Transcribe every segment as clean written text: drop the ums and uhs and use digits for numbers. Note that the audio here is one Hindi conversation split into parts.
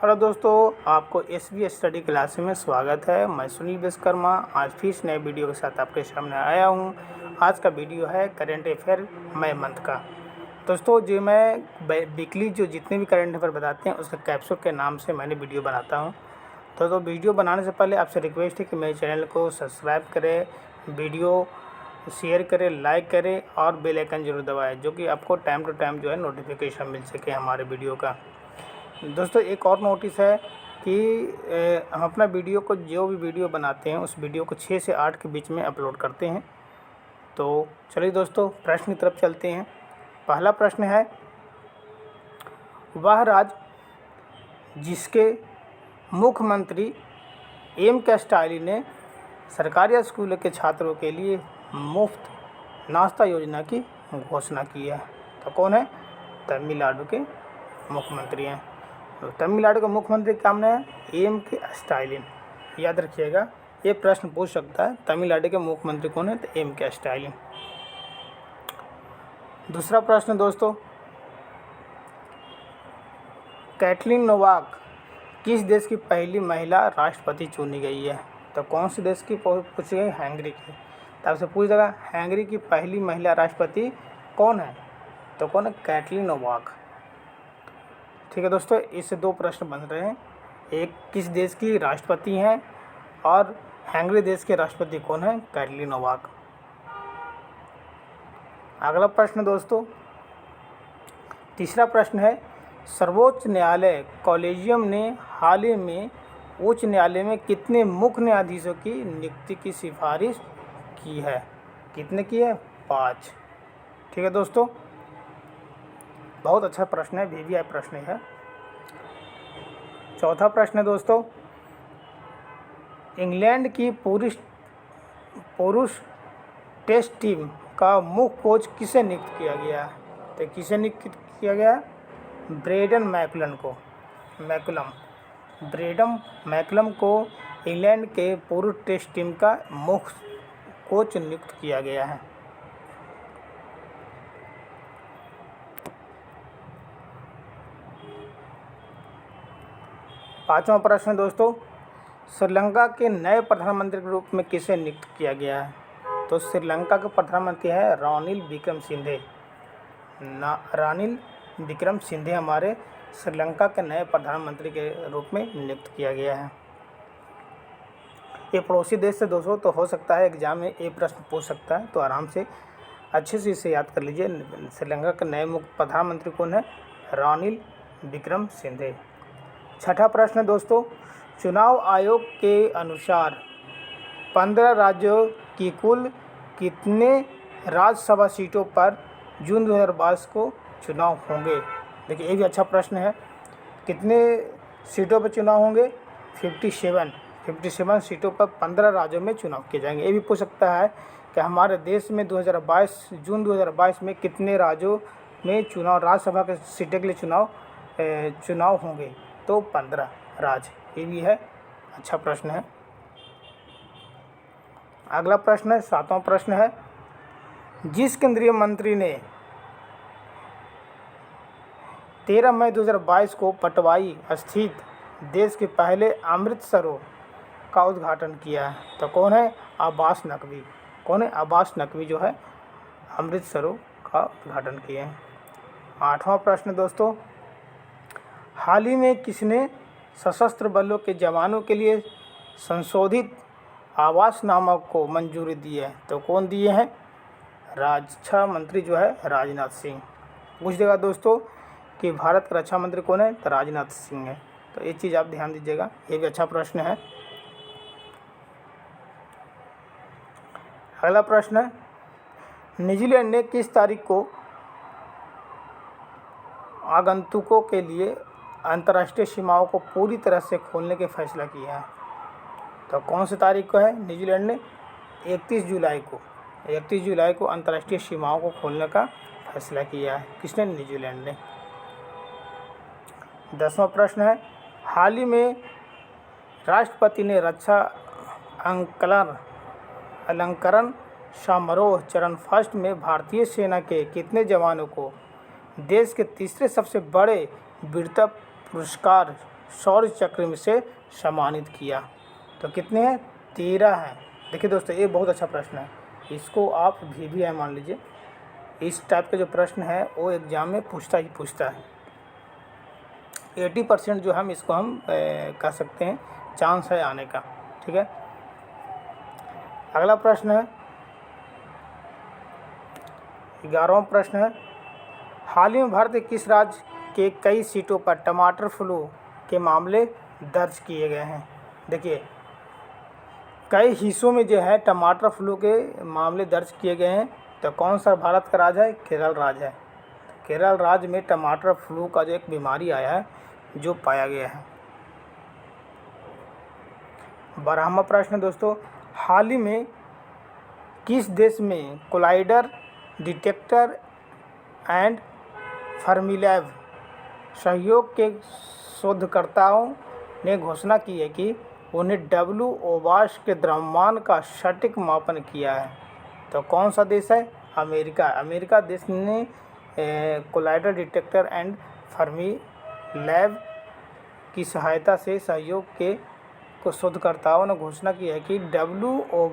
हेलो दोस्तों, आपको एसबीएस स्टडी क्लास में स्वागत है। मैं सुनील विश्वकर्मा आज फिर इस नए वीडियो के साथ आपके सामने आया हूं। आज का वीडियो है करंट अफेयर मई मंथ का। दोस्तों, जो मैं वीकली जो जितने भी करंट अफेयर बताते हैं उसके कैप्सूल के नाम से मैंने वीडियो बनाता हूं। तो वीडियो बनाने से पहले आपसे रिक्वेस्ट है कि मेरे चैनल को सब्सक्राइब करें, वीडियो शेयर करें, लाइक करें और बेल आइकन जरूर दबाएँ, जो कि आपको टाइम टू टाइम जो है नोटिफिकेशन मिल सके हमारे वीडियो का। दोस्तों, एक और नोटिस है कि हम अपना वीडियो को जो भी वीडियो बनाते हैं उस वीडियो को 6 से 8 के बीच में अपलोड करते हैं। तो चलिए दोस्तों, प्रश्न की तरफ चलते हैं। पहला प्रश्न है, वह राज्य जिसके मुख्यमंत्री एम के स्टालिन ने सरकारी स्कूलों के छात्रों के लिए मुफ्त नाश्ता योजना की घोषणा की है, तो कौन है? तमिलनाडु के मुख्यमंत्री हैं। तो तमिलनाडु का मुख्यमंत्री का नाम है एम के स्टालिन। याद रखिएगा, ये प्रश्न पूछ सकता है, तमिलनाडु के मुख्यमंत्री कौन है? तो एम के स्टालिन। दूसरा प्रश्न दोस्तों, कैटलीन नोवाक किस देश की पहली महिला राष्ट्रपति चुनी गई है? तो कौन से देश की पूछी गई? हंगरी की। तो आपसे पूछ देगा, हंगरी की पहली महिला राष्ट्रपति कौन है? तो कौन है? Catelyn Novak. ठीक है दोस्तों, इससे दो प्रश्न बन रहे हैं। एक, किस देश की राष्ट्रपति हैं, और हंगरी देश के राष्ट्रपति कौन है? Catelyn Novak. अगला प्रश्न दोस्तों, तीसरा प्रश्न है, सर्वोच्च न्यायालय कॉलेजियम ने हाल ही में उच्च न्यायालय में कितने मुख्य न्यायाधीशों की नियुक्ति की सिफारिश की है? कितने की है? 5। ठीक है दोस्तों, बहुत अच्छा प्रश्न है, वीवीआई प्रश्न है। चौथा प्रश्न है दोस्तों, इंग्लैंड की पुरुष टेस्ट टीम का मुख्य कोच किसे नियुक्त किया गया है? तो किसे नियुक्त किया गया? ब्रेंडन मैकुलम को इंग्लैंड के पुरुष टेस्ट टीम का मुख्य कोच नियुक्त किया गया है। पांचवा प्रश्न दोस्तों, श्रीलंका के नए प्रधानमंत्री के रूप में किसे नियुक्त किया गया है? तो श्रीलंका के प्रधानमंत्री है रानिल विक्रमसिंघे हमारे श्रीलंका के नए प्रधानमंत्री के रूप में नियुक्त किया गया है। ये पड़ोसी देश से दोस्तों, तो हो सकता है एग्जाम में ये प्रश्न पूछ सकता है, तो आराम से अच्छे से इसे याद कर लीजिए। श्रीलंका के नए मुख्य प्रधानमंत्री कौन है? रानिल विक्रमसिंघे। छठा प्रश्न दोस्तों, चुनाव आयोग के अनुसार 15 राज्यों की कुल कितने राज्यसभा सीटों पर जून 2022 को चुनाव होंगे? देखिए, ये भी अच्छा प्रश्न है। कितने सीटों पर चुनाव होंगे? 57 सीटों पर 15 राज्यों में चुनाव किए जाएंगे। ये भी पूछ सकता है कि हमारे देश में जून 2022 में कितने राज्यों में चुनाव, राज्यसभा के सीटों के लिए चुनाव होंगे? तो 15 राज्य। ये भी है, अच्छा प्रश्न है। अगला प्रश्न है, 7वां प्रश्न है, जिस केंद्रीय मंत्री ने 13 मई 2022 को पटवाई स्थित देश के पहले अमृत सरोवर का उद्घाटन किया है? तो कौन है? अब्बास नकवी। कौन है? अब्बास नकवी जो है अमृत सरोवर का उद्घाटन किए हैं। 8वां प्रश्न दोस्तों, हाल ही में किसने सशस्त्र बलों के जवानों के लिए संशोधित आवासनामा को मंजूरी दी है? तो कौन दिए हैं? रक्षा मंत्री जो है राजनाथ सिंह। पूछ देगा दोस्तों कि भारत का रक्षा मंत्री कौन है? तो राजनाथ सिंह है। तो ये चीज़ आप ध्यान दीजिएगा, ये भी अच्छा प्रश्न है। अगला प्रश्न है, न्यूजीलैंड ने किस तारीख को आगंतुकों के लिए अंतर्राष्ट्रीय सीमाओं को पूरी तरह से खोलने के फैसला किया है? तो कौन सी तारीख को है? न्यूजीलैंड ने 31 जुलाई को अंतर्राष्ट्रीय सीमाओं को खोलने का फैसला किया है। किसने? न्यूजीलैंड ने। 10वां प्रश्न है, हाल ही में राष्ट्रपति ने रक्षा अलंकरण समारोह चरण फर्स्ट में भारतीय सेना के कितने जवानों को देश के तीसरे सबसे बड़े वीरता पुरस्कार शौर्य चक्र में से सम्मानित किया। तो कितने हैं? 13 हैं। देखिए दोस्तों, ये बहुत अच्छा प्रश्न है, इसको आप भी है मान लीजिए। इस टाइप के जो प्रश्न है वो एग्ज़ाम में पूछता ही पूछता है। 80% जो हम इसको हम कह सकते हैं चांस है आने का। ठीक है, अगला प्रश्न है 11वां प्रश्न है, हाल ही में भारत के किस राज्य के कई सीटों पर टमाटर फ्लू के मामले दर्ज किए गए हैं? देखिए, कई हिस्सों में जो है टमाटर फ्लू के मामले दर्ज किए गए हैं। तो कौन सा भारत का राज्य है? केरल राज्य है। केरल राज्य में टमाटर फ्लू का जो एक बीमारी आया है जो पाया गया है। 12वां प्रश्न दोस्तों, हाल ही में किस देश में कोलाइडर डिटेक्टर एंड फर्मीलैब सहयोग के शोधकर्ताओं ने घोषणा की है कि उन्हें WO के द्रव्यमान का सटीक मापन किया है? तो कौन सा देश है? अमेरिका। अमेरिका देश ने कोलाइडर डिटेक्टर एंड फर्मीलैब की सहायता से सहयोग के शोधकर्ताओं ने घोषणा की है कि WO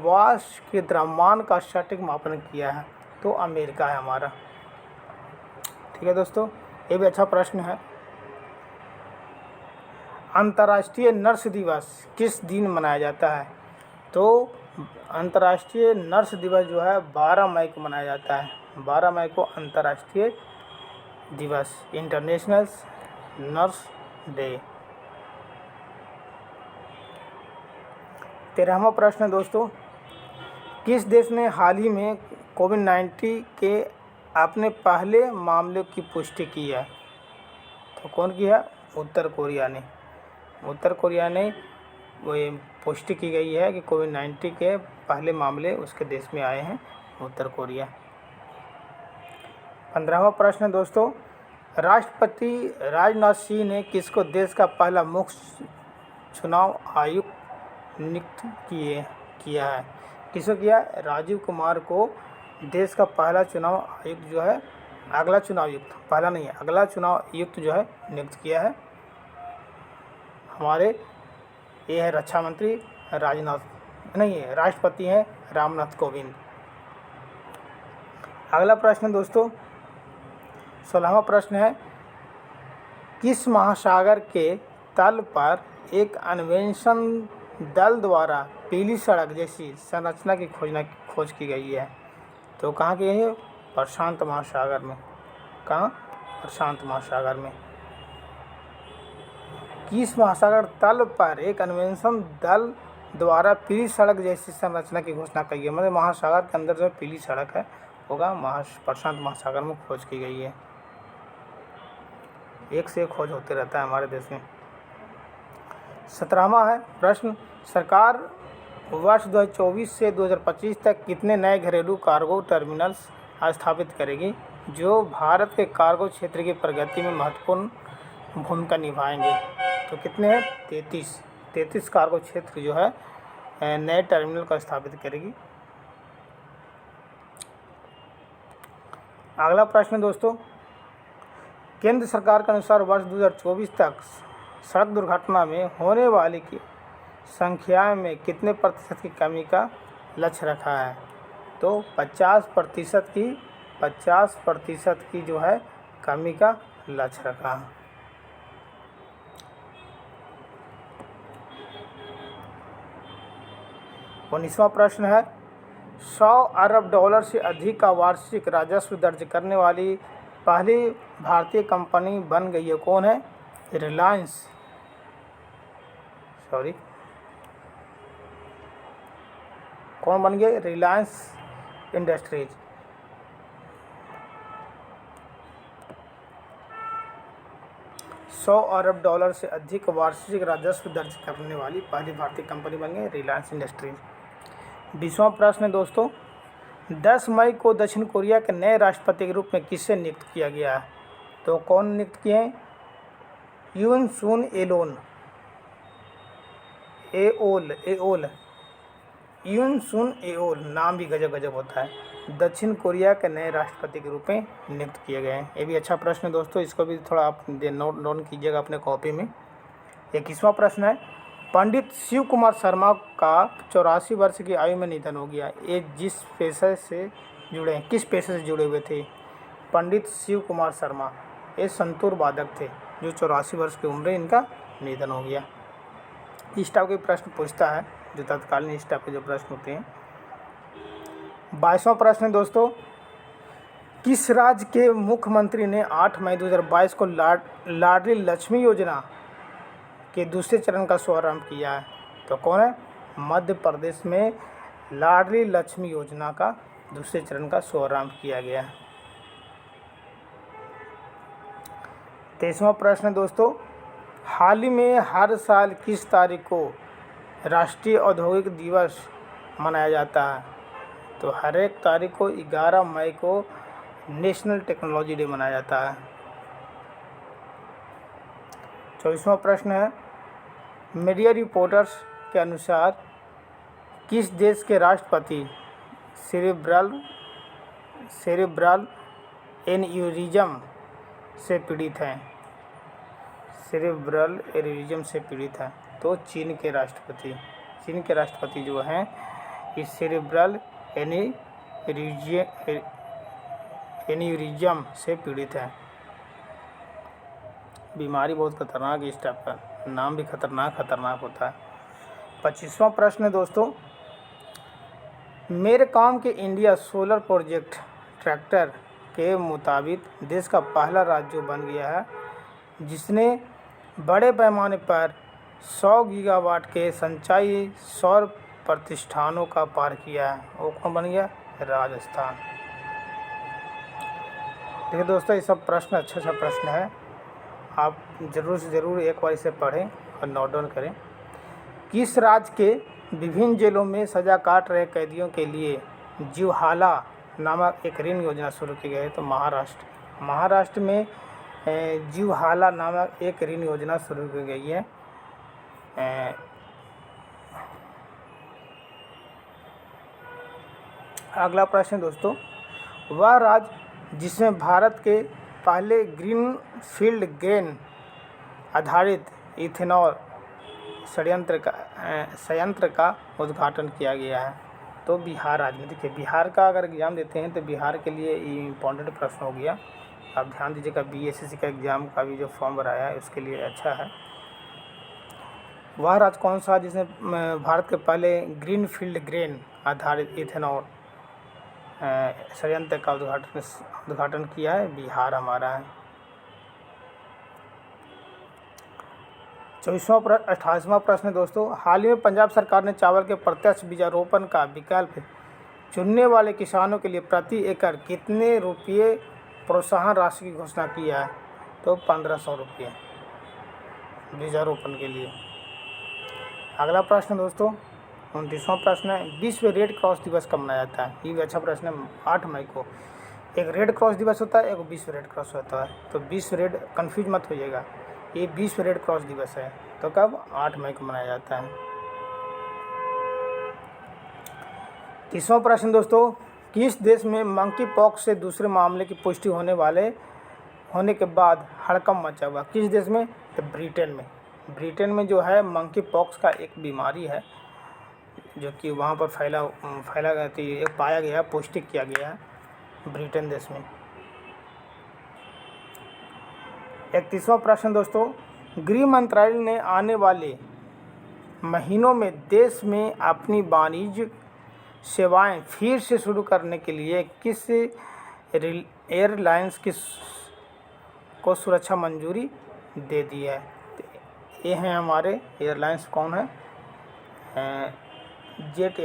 के द्रव्यमान का सटीक मापन किया है। तो अमेरिका है हमारा। ठीक है दोस्तों, ये भी अच्छा प्रश्न है। अंतर्राष्ट्रीय नर्स दिवस किस दिन मनाया जाता है? तो अंतर्राष्ट्रीय नर्स दिवस जो है 12 मई को मनाया जाता है। 12 मई को अंतर्राष्ट्रीय दिवस, इंटरनेशनल नर्स डे। 13वां प्रश्न दोस्तों, किस देश ने हाल ही में कोविड-19 के अपने पहले मामले की पुष्टि की है? तो कौन की है? उत्तर कोरिया ने। उत्तर कोरिया ने वो पुष्टि की गई है कि कोविड-19 के पहले मामले उसके देश में आए हैं, उत्तर कोरिया। 15वां प्रश्न दोस्तों, राष्ट्रपति राजनाथ सिंह ने किसको देश का पहला मुख्य चुनाव आयुक्त नियुक्त किया है? किसको किया? राजीव कुमार को देश का पहला चुनाव आयुक्त जो है, अगला चुनाव आयुक्त, पहला नहीं है, अगला चुनाव आयुक्त जो है नियुक्त किया है हमारे। ये है रक्षा मंत्री राजनाथ, नहीं है, राष्ट्रपति हैं रामनाथ कोविंद। अगला प्रश्न दोस्तों 16वां प्रश्न है, किस महासागर के तल पर एक अन्वेषण दल द्वारा पीली सड़क जैसी संरचना की खोज की गई है? तो कहाँ की है? प्रशांत महासागर में। कहाँ? प्रशांत महासागर में। किस महासागर तल पर एक अन्वेषण दल द्वारा पीली सड़क जैसी संरचना की घोषणा की गई है? मतलब महासागर के अंदर जो पीली सड़क है होगा प्रशांत महासागर में खोज की गई है। एक से एक खोज होते रहता है हमारे देश में। 17वां है प्रश्न, सरकार वर्ष 2024 से 2025 तक कितने नए घरेलू कार्गो टर्मिनल्स स्थापित करेगी जो भारत के कार्गो क्षेत्र की प्रगति में महत्वपूर्ण भूमिका निभाएंगे? तो कितने हैं? 33 कार्गो क्षेत्र जो है नए टर्मिनल का स्थापित करेगी। अगला प्रश्न दोस्तों, केंद्र सरकार के अनुसार वर्ष 2024 तक सड़क दुर्घटना में होने वाली की संख्या में कितने प्रतिशत की कमी का लक्ष्य रखा है? तो 50% की जो है कमी का लक्ष्य रखा है। $19वां प्रश्न है, $100 अरब से अधिक का वार्षिक राजस्व दर्ज करने वाली पहली भारतीय कंपनी बन गई है? कौन है? रिलायंस। कौन बन गए? रिलायंस इंडस्ट्रीज। $100 अरब से अधिक वार्षिक राजस्व दर्ज करने वाली पहली भारतीय कंपनी बन गई रिलायंस इंडस्ट्रीज। 20वां प्रश्न दोस्तों, 10 मई को दक्षिण कोरिया के नए राष्ट्रपति के रूप में किसे नियुक्त किया गया है? तो कौन नियुक्त किए हैं? यून सुन यून सुन एओल, नाम भी गजब होता है, दक्षिण कोरिया के नए राष्ट्रपति के रूप में नियुक्त किए गए हैं। ये भी अच्छा प्रश्न है दोस्तों, इसको भी थोड़ा आप नोट कीजिएगा अपने कॉपी में। 21वां प्रश्न है, पंडित शिव कुमार शर्मा का 84 वर्ष की आयु में निधन हो गया। ये किस पेशे से जुड़े हुए थे? पंडित शिव कुमार शर्मा ये संतूर वादक थे, जो 84 वर्ष की उम्र इनका निधन हो गया। इस टाइप के प्रश्न पूछता है, जो तत्कालीन इस टाइप के जो प्रश्न होते हैं। 22वां प्रश्न है दोस्तों, किस राज्य के मुख्यमंत्री ने 8 मई 2022 को लाडली लक्ष्मी योजना के दूसरे चरण का शुभारंभ किया है? तो कौन है? मध्य प्रदेश में लाडली लक्ष्मी योजना का दूसरे चरण का शुभारंभ किया गया है। 23वां प्रश्न है दोस्तों, हाल ही में हर साल किस तारीख को राष्ट्रीय औद्योगिक दिवस मनाया जाता है? तो हर एक तारीख को 11 मई को नेशनल टेक्नोलॉजी डे मनाया जाता है। 24वां प्रश्न है, मीडिया रिपोर्टर्स के अनुसार किस देश के राष्ट्रपति सेरेब्रल एन्यूरिज्म से पीड़ित हैं? सेरेब्रल एन्यूरिज्म से पीड़ित हैं तो चीन के राष्ट्रपति जो हैं इस सेरेब्रल एन्यूरिज्म से पीड़ित हैं। बीमारी बहुत खतरनाक है, इस टाइप का नाम भी खतरनाक होता है। 25वां प्रश्न है दोस्तों, मेरे काम के इंडिया सोलर प्रोजेक्ट ट्रैक्टर के मुताबिक देश का पहला राज्य जो बन गया है जिसने बड़े पैमाने पर 100 गीगावाट के संचाई सौर प्रतिष्ठानों का पार किया है, वो कौन बन गया? राजस्थान। देखिए दोस्तों, ये सब प्रश्न अच्छा प्रश्न है, आप ज़रूर से ज़रूर एक बार इसे पढ़ें और नोट डाउन करें। किस राज्य के विभिन्न जेलों में सज़ा काट रहे कैदियों के लिए जीवहाला नामक एक ऋण योजना शुरू की गई है? तो महाराष्ट्र में जीवहाला नामक एक ऋण योजना शुरू की गई है। अगला प्रश्न दोस्तों, वह राज्य जिसमें भारत के पहले ग्रीनफील्ड ग्रेन आधारित इथेनॉल संयंत्र का उद्घाटन किया गया है? तो बिहार राज्य में। देखिए, बिहार का अगर एग्ज़ाम देते हैं तो बिहार के लिए इम्पॉर्टेंट प्रश्न हो गया, आप ध्यान दीजिएगा। BSSC का एग्ज़ाम का भी जो फॉर्म भराया है उसके लिए अच्छा है। वह राज्य कौन सा जिसने भारत के पहले ग्रीनफील्ड ग्रेन आधारित इथेनॉल संयंत्र का उद्घाटन किया है? बिहार हमारा है। 28वां प्रश्न दोस्तों, हाल ही में पंजाब सरकार ने चावल के प्रत्यक्ष बीजारोपण का विकल्प चुनने वाले किसानों के लिए प्रति एकड़ कितने रुपये प्रोत्साहन राशि की घोषणा किया है? तो 1500 रुपये बीजारोपण के लिए। अगला प्रश्न दोस्तों, 29वां प्रश्न है, विश्व रेड क्रॉस दिवस कब मनाया जाता है? ये भी अच्छा प्रश्न है। 8 मई को एक रेड क्रॉस दिवस होता है, एक विश्व रेड क्रॉस होता है। तो विश्व रेड, कन्फ्यूज मत होइएगा, ये विश्व रेड क्रॉस दिवस है। तो कब? 8 मई को मनाया जाता है। 30वां प्रश्न दोस्तों, किस देश में मंकी पॉक्स से दूसरे मामले की पुष्टि होने के बाद हड़कंप मचा हुआ? किस देश में? तो ब्रिटेन में जो है मंकी पॉक्स का एक बीमारी है जो कि वहाँ पर फैला गया थी, एक पाया गया, पुष्टि किया गया है ब्रिटेन देश में। 31वां प्रश्न दोस्तों, गृह मंत्रालय ने आने वाले महीनों में देश में अपनी वाणिज्यिक सेवाएं फिर से शुरू करने के लिए किस एयरलाइंस को सुरक्षा मंजूरी दे दी है? ये हैं हमारे एयरलाइंस, कौन है? जेट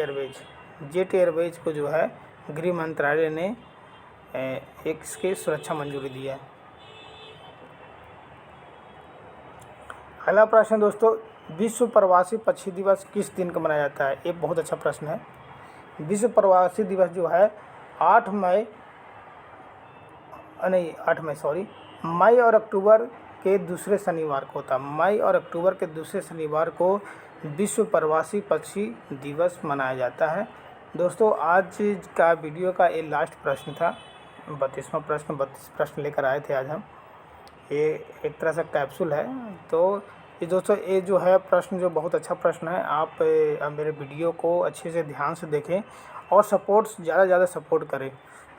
एयरवेज को जो है गृह मंत्रालय ने एक इसकी सुरक्षा मंजूरी दी है। अगला प्रश्न दोस्तों, विश्व प्रवासी पक्षी दिवस किस दिन को मनाया जाता है? ये बहुत अच्छा प्रश्न है। विश्व प्रवासी दिवस जो है 8 मई मई और अक्टूबर के दूसरे शनिवार को होता है। मई और अक्टूबर के दूसरे शनिवार को विश्व प्रवासी पक्षी दिवस मनाया जाता है। दोस्तों, आज का वीडियो का ये लास्ट प्रश्न था, 32वां प्रश्न। 32 प्रश्न लेकर आए थे आज हम। ये एक तरह से कैप्सूल है, तो ये दोस्तों ये जो है प्रश्न जो बहुत अच्छा प्रश्न है। आप मेरे वीडियो को अच्छे से ध्यान से देखें और ज़्यादा से ज़्यादा सपोर्ट करें,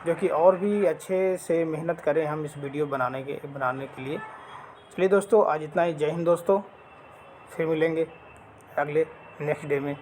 जो कि और भी अच्छे से मेहनत करें हम इस वीडियो बनाने के लिए। चलिए दोस्तों, आज इतना ही। जय हिंद दोस्तों, फिर मिलेंगे अगले नेक्स्ट डे में।